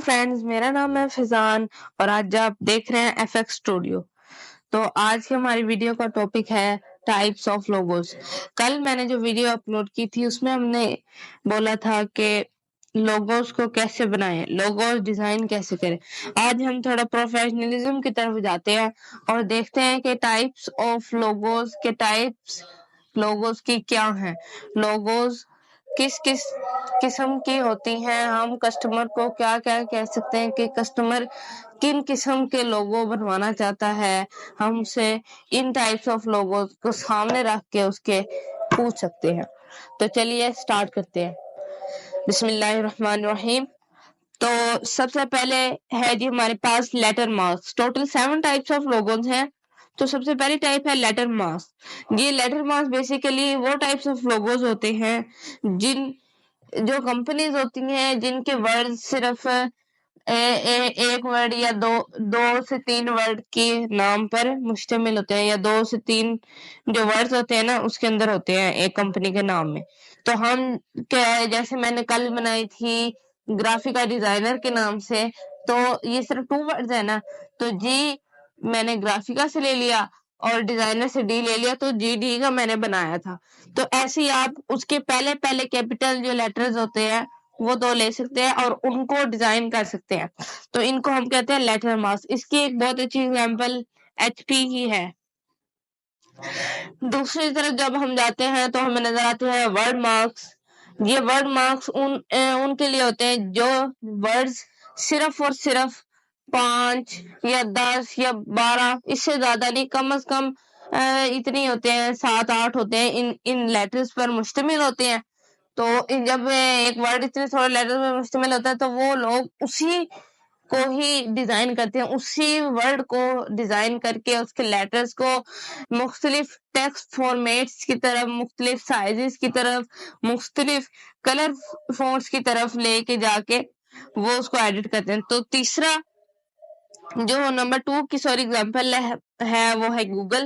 Friends, میرا نام ہے فضان اور آج آپ دیکھ رہے ہیں ایف ایکس اسٹوڈیو. تو آج کی ہماری ویڈیو کا ٹاپک ہے ٹائپس آف لوگوز. کل میں نے جو ویڈیو اپلوڈ کی تھی اس میں ہم نے بولا تھا کہ لوگوز کو کیسے بنائیں، لوگوز ڈیزائن کیسے کریں. آج ہم تھوڑا پروفیشنلزم کی طرف جاتے ہیں اور دیکھتے ہیں کہ ٹائپس آف لوگوز کے ٹائپس لوگوز کی کیا ہیں، لوگوز کس کس قسم کی ہوتی ہیں، ہم کسٹمر کو کیا کیا کہہ سکتے ہیں کہ کسٹمر کن قسم کے لوگو بنوانا چاہتا ہے، ہم سے ان ٹائپس آف لوگو کو سامنے رکھ کے اس کے پوچھ سکتے ہیں. تو چلیے سٹارٹ کرتے ہیں. بسم اللہ الرحمن الرحیم. تو سب سے پہلے ہے جی ہمارے پاس letter marks. Total 7 types of logos ہیں. تو سب سے پہلی ٹائپ ہے لیٹر مارکس. یہ لیٹر مارکس بیسیکلی وہ ٹائپس آف لوگوز ہوتے ہیں جو کمپنیز ہوتی ہیں جن کے ورڈ صرف ایک ورڈ یا دو سے تین ورڈ کے نام پر مشتمل ہوتے ہیں، یا 2 سے 3 جو ورڈز ہوتے ہیں نا اس کے اندر ہوتے ہیں ایک کمپنی کے نام میں. تو ہم جیسے میں نے کل بنائی تھی گرافیکا ڈیزائنر کے نام سے، تو یہ صرف 2 ورڈز ہیں نا، تو جی میں نے گرافیکا سے لے لیا اور ڈیزائنر سے ڈی لے لیا، تو جی ڈی کا میں نے بنایا تھا. تو ایسے ہی آپ اس کے پہلے کیپٹل جو لیٹرز ہوتے ہیں وہ 2 لے سکتے ہیں اور ان کو ڈیزائن کر سکتے ہیں. تو ان کو ہم کہتے ہیں لیٹر مارکس. اس کی ایک بہت اچھی اگزامپل ایچ پی کی ہے. دوسری طرف جب ہم جاتے ہیں تو ہمیں نظر آتے ہیں ورڈ مارکس. یہ ورڈ مارکس ان کے لیے ہوتے ہیں جو ورڈز صرف اور صرف 5 یا 10 یا 12 اس سے زیادہ نہیں، کم از کم اتنی ہوتے ہیں، 7-8 ہوتے ہیں، ان لیٹرز پر مشتمل ہوتے ہیں. تو جب ایک ورڈ اتنے تھوڑے لیٹر پر مشتمل ہوتا ہے تو وہ لوگ اسی کو ہی ڈیزائن کرتے ہیں، اسی ورڈ کو ڈیزائن کر کے اس کے لیٹرز کو مختلف ٹیکسٹ فارمیٹس کی طرف، مختلف سائزز کی طرف، مختلف کلر فونٹس کی طرف لے کے جا کے وہ اس کو ایڈٹ کرتے ہیں. تو تیسرا جو نمبر 2 کی ایگزامپل ہے وہ ہے گوگل،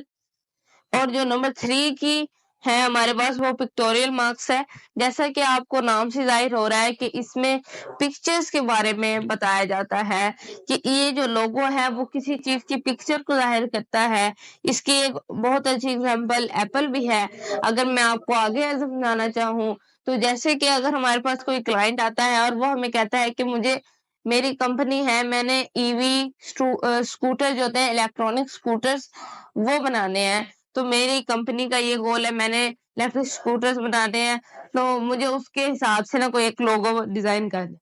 اور جو نمبر 3 کی ہے ہمارے پاس وہ پکٹوریل مارکس ہے. جیسا کہ آپ کو نام سے ظاہر ہو رہا ہے کہ اس میں پکچرز کے بارے میں بتایا جاتا ہے کہ یہ جو لوگو ہے وہ کسی چیز کی پکچر کو ظاہر کرتا ہے. اس کی ایک بہت اچھی اگزامپل ایپل بھی ہے. اگر میں آپ کو آگے سمجھانا چاہوں تو جیسے کہ اگر ہمارے پاس کوئی کلائنٹ آتا ہے اور وہ ہمیں کہتا ہے کہ مجھے میری کمپنی ہے، میں نے ای وی اسکوٹر جو ہوتے ہیں الیکٹرانک اسکوٹرز وہ بنانے ہیں، تو میری کمپنی کا یہ گول ہے، میں نے الیکٹرک اسکوٹرز بنانے ہیں، تو مجھے اس کے حساب سے نا کوئی ایک لوگو ڈیزائن کر دیں.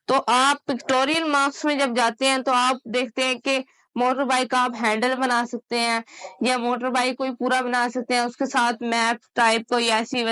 تو آپ پکٹوریل مارکس میں جب جاتے ہیں تو آپ دیکھتے ہیں کہ موٹر بائک کا آپ ہینڈل بنا سکتے ہیں، یا موٹر بائک کوئی پورا بنا سکتے ہیں، اس کے ساتھ میپ ٹائپ کوئی ایسی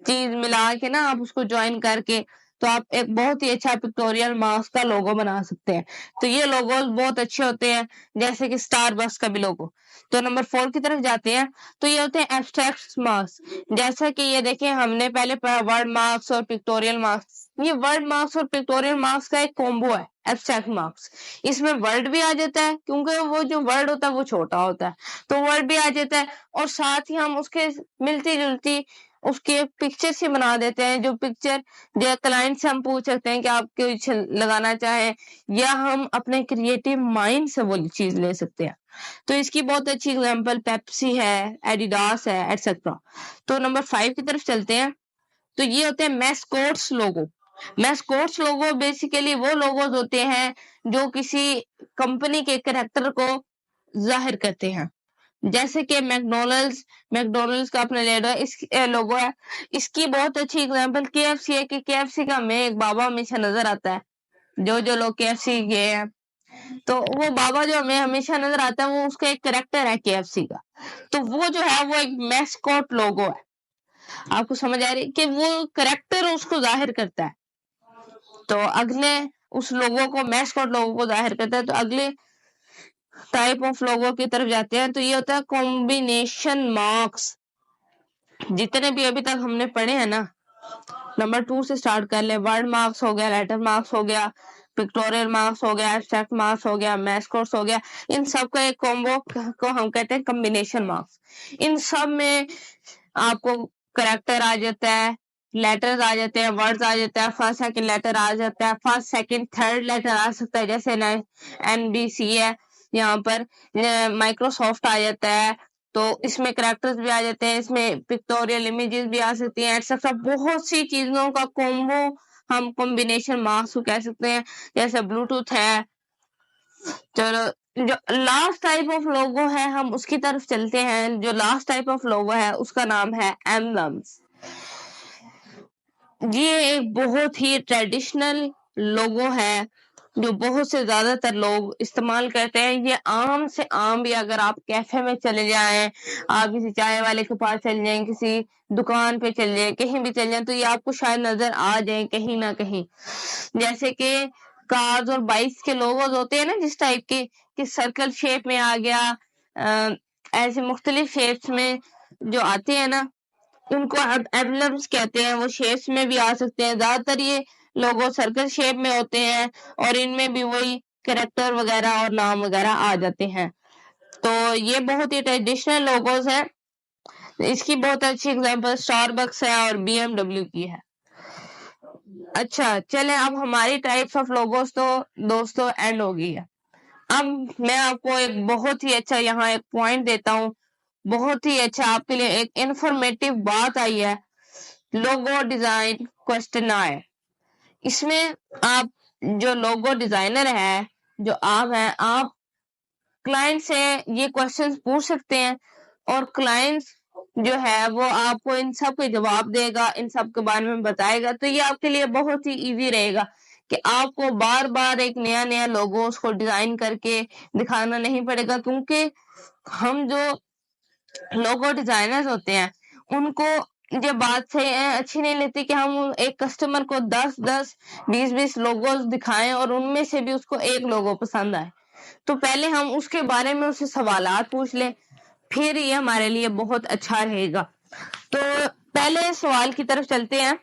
چیز ملا کے نا آپ اس کو جوائن کر کے تو آپ ایک بہت ہی اچھا پکٹوریل مارکس کا لوگو بنا سکتے ہیں. تو یہ لوگوز بہت اچھے ہوتے ہیں، جیسے کہ اسٹار بکس کا بھی لوگو. تو نمبر 4 کی طرف جاتے ہیں تو یہ ہوتے ہیں ایبسٹریکٹ مارکس. جیسا کہ یہ دیکھیں ہم نے پہلے ورڈ مارکس اور پکٹوریل مارکس، یہ ورڈ مارکس اور پکٹوریل مارکس کا ایک کومبو ہے ایبسٹریکٹ مارکس. اس میں ورڈ بھی آ جاتا ہے کیونکہ وہ جو ورڈ ہوتا ہے وہ چھوٹا ہوتا ہے، تو ورڈ بھی آ جاتا ہے، اور ساتھ ہی ہم اس کے ملتی جلتی اس کے پکچر سے بنا دیتے ہیں. جو پکچر جو کلائنٹ سے ہم پوچھ سکتے ہیں کہ آپ کچھ لگانا چاہیں، یا ہم اپنے کریٹو مائنڈ سے وہ چیز لے سکتے ہیں. تو اس کی بہت اچھی اگزامپل پیپسی ہے، ایڈیڈاس ہے، ایٹسٹرا. تو نمبر 5 کی طرف چلتے ہیں. تو یہ ہوتے ہیں میسکوٹس لوگو. میسکوٹس لوگو بیسیکلی وہ لوگوز ہوتے ہیں جو کسی کمپنی کے کریکٹر کو ظاہر کرتے ہیں. جیسے کہ میکڈونلڈز کا اپنا لوگو ہے. اس کی بہت اچھی اگزامپل کے ایف سی ہے کہ کے ایف سی کا ہمیں ایک بابا ہمیشہ نظر آتا ہے. جو لوگ کے ایف سی گئے ہیں تو وہ بابا جو ہمیں ہمیشہ نظر آتا ہے وہ اس کا ایک کریکٹر ہے کے ایف سی کا. تو وہ جو ہے وہ ایک میسکوٹ لوگو ہے. آپ کو سمجھ آ رہی کہ وہ کریکٹر اس کو ظاہر کرتا ہے. تو اگلے اس لوگو کو میسکوٹ لوگو کو ظاہر کرتا ہے. تو اگلے ٹائپ آف لوگو کی طرف جاتے ہیں. تو یہ ہوتا ہے کمبینیشن مارکس. جتنے بھی ابھی تک ہم نے پڑھے ہیں نا، نمبر 2 سے سٹارٹ کر لیں. ورڈ مارکس ہو گیا، لیٹر مارکس ہو گیا، پکٹوریل مارکس ہو گیا، ایبسٹریکٹ مارکس ہو گیا، میسکوٹس ہو گیا. ان سب کا ایک کومبو کو ہم کہتے ہیں کمبینیشن مارکس. ان سب میں آپ کو کریکٹر آ جاتا ہے، لیٹرز آ جاتے ہیں, ورڈز آ جاتے ہیں, فرسٹ سیکنڈ لیٹر آ جاتا ہے, فرسٹ سیکنڈ تھرڈ لیٹر آ سکتا ہے, جیسے NBC ہے, یہاں پر مائکروسافٹ آ جاتا ہے, تو اس میں کریکٹرز بھی آ جاتے ہیں, اس میں پکٹوریل امیجز بھی آ سکتی ہیں, ایٹسٹرا بہت سی چیزوں کا کومبو ہم کمبینیشن مارکس کو کہہ سکتے ہیں, جیسے بلوٹوتھ ہے. چلو جو لاسٹ ٹائپ آف لوگو ہے ہم اس کی طرف چلتے ہیں. جو لاسٹ ٹائپ آف لوگو ہے اس کا نام ہے ایمبلمس. یہ ایک بہت ہی ٹریڈیشنل لوگو ہے جو بہت سے زیادہ تر لوگ استعمال کرتے ہیں. یہ عام سے عام بھی, اگر آپ کیفے میں چلے جائیں, آپ کسی چائے والے کے پاس چل جائیں, کسی دکان پہ چل جائیں, کہیں بھی چل جائیں, تو یہ آپ کو شاید نظر آ جائیں کہیں نہ کہیں. جیسے کہ کارز اور بائکس کے لوگوز ہوتے ہیں نا جس ٹائپ کے, کہ سرکل شیپ میں آ گیا, ایسے مختلف شیپس میں جو آتے ہیں نا ان کو ایمبلمس کہتے ہیں. وہ شیپس میں بھی آ سکتے ہیں, زیادہ تر یہ لوگو سرکل شیپ میں ہوتے ہیں اور ان میں بھی وہی کریکٹر وغیرہ اور نام وغیرہ آ جاتے ہیں. تو یہ بہت ہی ٹریڈیشنل لوگوز ہیں. اس کی بہت اچھی اگزامپل اسٹار بکس ہے اور BMW کی ہے. اچھا چلیں, اب ہماری ٹائپس آف لوگوز تو دوستو اینڈ ہو گئی ہے. اب میں آپ کو ایک بہت ہی اچھا یہاں ایک پوائنٹ دیتا ہوں, بہت ہی اچھا آپ کے لیے ایک انفارمیٹیو بات آئی ہے, لوگو ڈیزائن کوسچنائر. اس میں آپ جو لوگو ڈیزائنر ہے, جو آپ ہیں, آپ کلائنٹ سے یہ کوشچن پوچھ سکتے ہیں اور کلائنٹ جو ہے وہ آپ کو ان سب کے جواب دے گا, ان سب کے بارے میں بتائے گا. تو یہ آپ کے لیے بہت ہی ایزی رہے گا کہ آپ کو بار بار ایک نیا لوگو اس کو ڈیزائن کر کے دکھانا نہیں پڑے گا, کیونکہ ہم جو لوگو ڈیزائنرز ہوتے ہیں ان کو یہ بات سے اچھی نہیں لیتی کہ ہم ایک کسٹمر کو 10-20 لوگوز دکھائیں اور ان میں سے بھی اس کو ایک لوگو پسند آئے. تو پہلے ہم اس کے بارے میں اسے سوالات پوچھ لیں, پھر یہ ہمارے لیے بہت اچھا رہے گا. تو پہلے سوال کی طرف چلتے ہیں.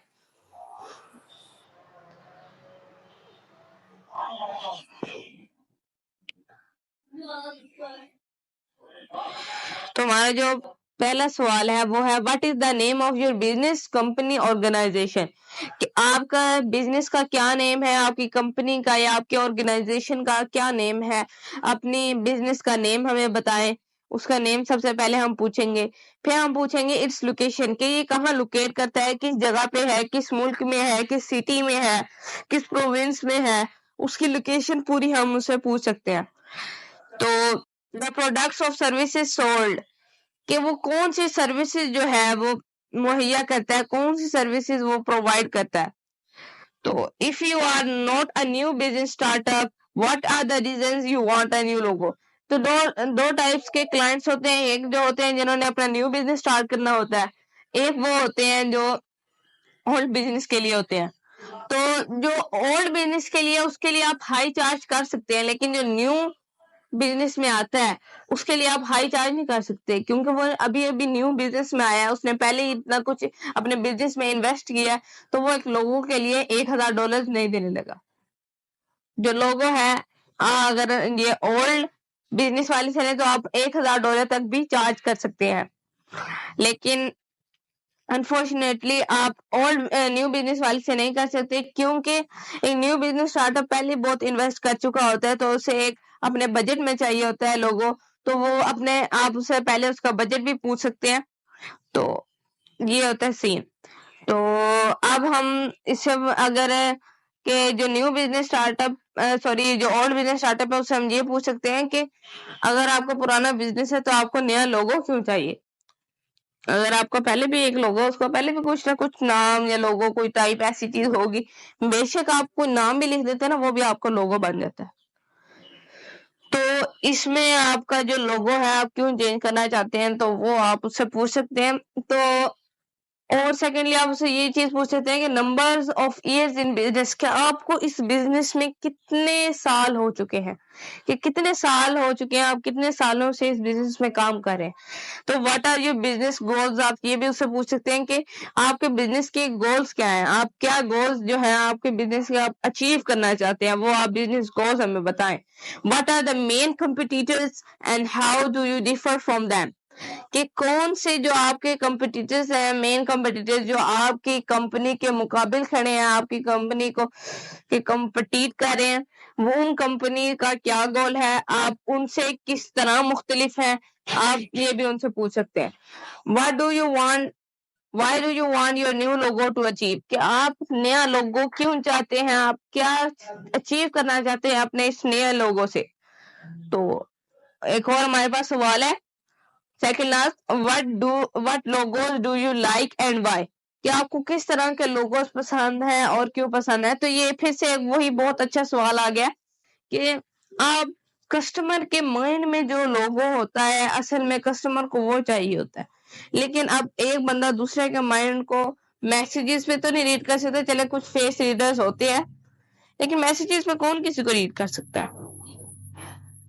تو ہمارا جو پہلا سوال ہے وہ ہے, what is the name of your business company organization. کہ آپ کا بزنس کا کیا نیم ہے, آپ کی کمپنی کا یا آپ کے آرگنائزیشن کا کیا نیم ہے. اپنی بزنس کا نیم ہمیں بتائیں, اس کا نیم سب سے پہلے ہم پوچھیں گے. پھر ہم پوچھیں گے اٹس لوکیشن, کہ یہ کہاں لوکیٹ کرتا ہے, کس جگہ پہ ہے, کس ملک میں ہے, کس سٹی میں ہے, کس پروونس میں ہے, اس کی لوکیشن پوری ہم اسے پوچھ سکتے ہیں. تو the products of services sold, کہ وہ کون سی سروسز جو ہے وہ مہیا کرتا ہے, کون سی سروسز وہ پرووائڈ کرتا ہے. تو if you are not a new business startup, what are the reasons you want a new logo. تو دو ٹائپس کے کلائنٹس ہوتے ہیں, ایک جو ہوتے ہیں جنہوں نے اپنا نیو بزنس سٹارٹ کرنا ہوتا ہے, ایک وہ ہوتے ہیں جو اولڈ بزنس کے لیے ہوتے ہیں. تو جو اولڈ بزنس کے لیے اس کے لیے آپ ہائی چارج کر سکتے ہیں, لیکن جو نیو بزنس میں آتا ہے اس کے لیے آپ ہائی چارج نہیں کر سکتے, کیونکہ وہ ابھی نیو بزنس میں آیا ہے, اس نے پہلے ہی اتنا کچھ اپنے بزنس میں انویسٹ کیا ہے, تو وہ ایک لوگوں کے لیے $1000 نہیں دینے لگا. جو لوگو ہے اگر یہ اولڈ بزنس والے سے تو آپ $1000 تک بھی چارج کر سکتے ہیں, لیکن انفارچونیٹلی آپ اولڈ نیو بزنس والے سے نہیں کر سکتے, کیونکہ ایک نیو بزنس اسٹارٹ اپ پہلے بہت انویسٹ کر چکا ہوتا ہے, تو اسے ایک اپنے بجٹ میں چاہیے ہوتا ہے لوگو, تو وہ اپنے آپ سے پہلے اس کا بجٹ بھی پوچھ سکتے ہیں. تو یہ ہوتا ہے سین. تو اب ہم اس سے اگر کہ جو نیو بزنس اسٹارٹ اپ جو اولڈ بزنس اسٹارٹ اپ ہے اس سے ہم یہ پوچھ سکتے ہیں کہ اگر آپ کا پرانا بزنس ہے تو آپ کو نیا لوگو کیوں چاہیے. اگر آپ کو پہلے بھی ایک لوگو, اس کو پہلے بھی کچھ نہ کچھ نام یا لوگو کوئی ٹائپ ایسی چیز ہوگی, بے شک آپ کو نام بھی لکھ دیتے ہیں نا, وہ بھی آپ کا لوگو بن جاتا ہے. تو اس میں آپ کا جو لوگو ہے آپ کیوں چینج کرنا چاہتے ہیں, تو وہ آپ اس سے پوچھ سکتے ہیں. تو اور سیکنڈلی آپ اسے یہ چیز پوچھ سکتے ہیں کہ numbers of years in business, کہ آپ کو اس بزنس میں کتنے سال ہو چکے ہیں, کہ کتنے سال ہو چکے ہیں, آپ کتنے سالوں سے اس بزنس میں کام کر رہے ہیں. تو what are your business goals, آپ یہ بھی اس سے پوچھ سکتے ہیں کہ آپ کے بزنس کے گولز کیا ہیں, آپ کیا گولز جو ہیں آپ کے بزنس کے آپ اچیو کرنا چاہتے ہیں, وہ آپ بزنس گولز ہمیں بتائیں. What are the main competitors and how do you differ from them. کہ کون سے جو آپ کے کمپٹیٹرز ہیں، مین کمپٹیٹرز جو آپ کی کمپنی کے مقابل کھڑے ہیں، آپ کی کمپنی کو کمپٹیٹ کر رہے ہیں، وہ ان کمپنی کا کیا گول ہے، آپ ان سے کس طرح مختلف ہیں، آپ یہ بھی ان سے پوچھ سکتے ہیں۔ What do you want Why do you want your new logo to achieve؟ کہ آپ نیا لوگو کیوں چاہتے ہیں، آپ کیا اچیو کرنا چاہتے ہیں اپنے اس نئے لوگو سے۔ تو ایک اور ہمارے پاس سوال ہے second last, what logos do you like and why؟ کہ آپ کو کس طرح کے لوگوز پسند ہیں اور کیوں پسند ہے۔ تو یہ پھر سے وہی بہت اچھا سوال آ گیا کہ آپ کسٹمر کے مائنڈ میں جو لوگو ہوتا ہے اصل میں کسٹمر کو وہ چاہیے ہوتا ہے، لیکن اب ایک بندہ دوسرے کے مائنڈ کو میسیجز پہ تو نہیں ریڈ کر سکتا، چلے کچھ فیس ریڈرز ہوتے ہیں لیکن میسیجز پہ کون کسی کو ریڈ کر سکتا ہے۔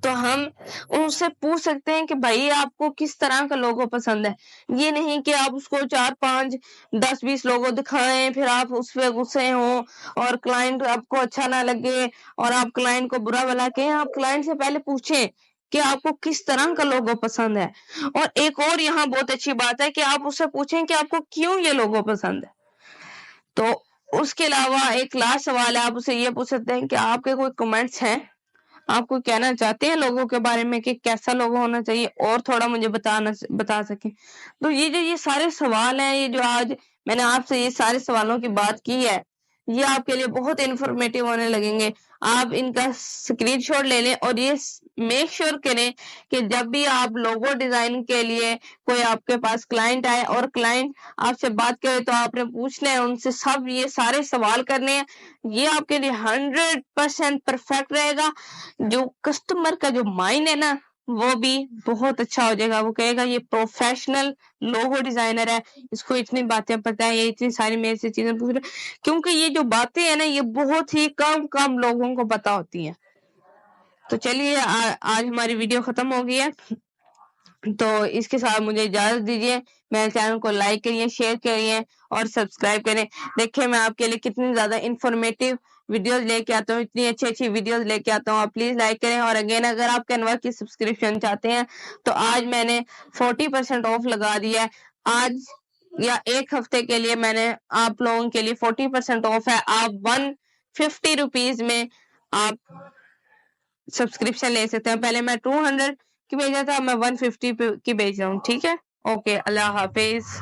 تو ہم ان سے پوچھ سکتے ہیں کہ بھائی آپ کو کس طرح کا لوگو پسند ہے، یہ نہیں کہ آپ اس کو 4 5 10 20 لوگو دکھائیں پھر آپ اس پہ غصے ہوں اور کلائنٹ آپ کو اچھا نہ لگے اور آپ کلائنٹ کو برا بلا کہیں۔ آپ کلائنٹ سے پہلے پوچھیں کہ آپ کو کس طرح کا لوگو پسند ہے، اور ایک اور یہاں بہت اچھی بات ہے کہ آپ اس سے پوچھیں کہ آپ کو کیوں یہ لوگو پسند ہے۔ تو اس کے علاوہ ایک لاسٹ سوال ہے، آپ اسے یہ پوچھ سکتے ہیں کہ آپ کے کوئی کمنٹس ہیں، آپ کو کہنا چاہتے ہیں لوگوں کے بارے میں کہ کیسا لوگو ہونا چاہیے اور تھوڑا مجھے بتا سکیں۔ تو یہ سارے سوال ہیں، یہ جو آج میں نے آپ سے یہ سارے سوالوں کی بات کی ہے، یہ آپ کے لیے بہت انفارمیٹیو ہونے لگیں گے۔ آپ ان کا اسکرین شاٹ لے لیں اور یہ میک شیور کریں کہ جب بھی آپ لوگو ڈیزائن کے لیے کوئی آپ کے پاس کلائنٹ آئے اور کلائنٹ آپ سے بات کرے تو آپ نے پوچھنا ہے ان سے، سب یہ سارے سوال کرنے ہیں، یہ آپ کے لیے 100% پرفیکٹ رہے گا۔ جو کسٹمر کا جو مائنڈ ہے نا وہ بھی بہت اچھا ہو جائے گا، وہ کہے گا یہ پروفیشنل لوگو ڈیزائنر ہے، اس کو اتنی باتیں پتہ ہے، یہ اتنی ساری میرے سے چیزیں پوچھ رہے، کیونکہ یہ جو باتیں ہیں نا یہ بہت ہی کم لوگوں کو پتہ ہوتی ہیں۔ تو چلیے آج ہماری ویڈیو ختم ہو گئی ہے، تو اس کے ساتھ مجھے اجازت دیجیے، میرے چینل کو لائک کریے، شیئر کریے اور سبسکرائب کریں۔ دیکھیں میں آپ کے لیے کتنی زیادہ انفارمیٹیو ویڈیوز لے کے آتا ہوں، اتنی اچھی ویڈیوز لے کے آتا ہوں، آپ پلیز لائک کریں۔ اور اگین اگر آپ کینوا کی سبسکرپشن چاہتے ہیں تو آج میں نے 40% آف لگا دیا ہے، آج یا ایک ہفتے کے لیے میں نے آپ لوگوں کے لیے 40% آف ہے، آپ 150 روپیز میں آپ سبسکرپشن لے سکتے ہیں۔ پہلے میں 200 کی بھیجا تھا، میں 150 کی بھیج رہا ہوں، ٹھیک ہے؟ اوکے، اللہ حافظ۔